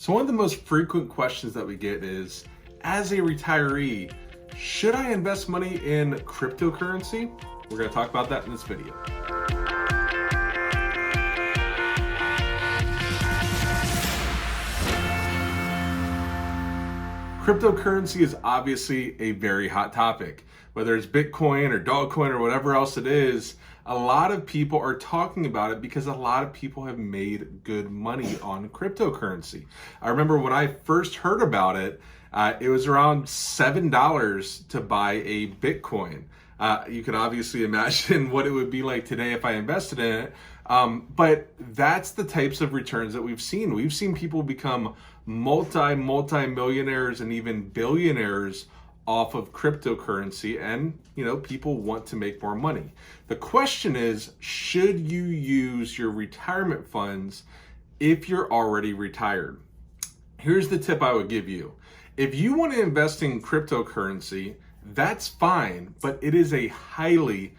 So one of the most frequent questions that we get is, as a retiree, should I invest money in cryptocurrency? We're going to talk about that in this video. Cryptocurrency is obviously a very hot topic. Whether it's Bitcoin or Dogecoin or whatever else it is, a lot of people are talking about it because a lot of people have made good money on cryptocurrency. I remember when I first heard about it, it was around $7 to buy a Bitcoin. You can obviously imagine what it would be like today if I invested in it. But that's the types of returns that we've seen. We've seen people become multi-millionaires and even billionaires off of cryptocurrency, and people want to make more money. The question is, should you use your retirement funds if you're already retired? Here's the tip I would give you. If you want to invest in cryptocurrency, that's fine, but it is a highly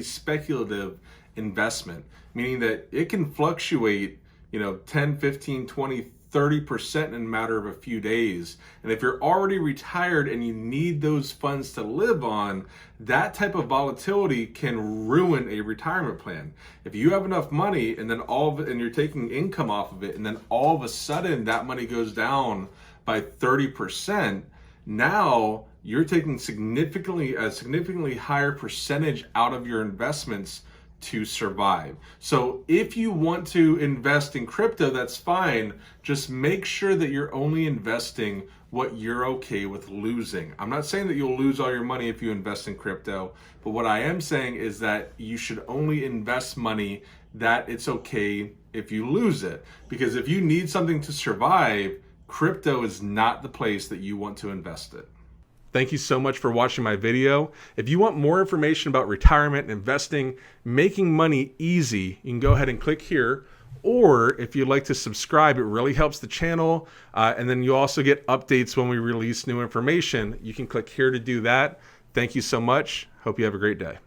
speculative investment, meaning that it can fluctuate 10, 15, 20, 30% in a matter of a few days. And if you're already retired and you need those funds to live on, that type of volatility can ruin a retirement plan. If you have enough money and then and you're taking income off of it, and then all of a sudden that money goes down by 30%, now you're taking a significantly higher percentage out of your investments to survive. So if you want to invest in crypto, that's fine. Just make sure that you're only investing what you're okay with losing. I'm not saying that you'll lose all your money if you invest in crypto, but what I am saying is that you should only invest money that it's okay if you lose it. Because if you need something to survive, crypto is not the place that you want to invest it. Thank you so much for watching my video. If you want more information about retirement, investing, making money easy, you can go ahead and click here. Or if you'd like to subscribe, it really helps the channel. And then you also get updates when we release new information. You can click here to do that. Thank you so much. Hope you have a great day.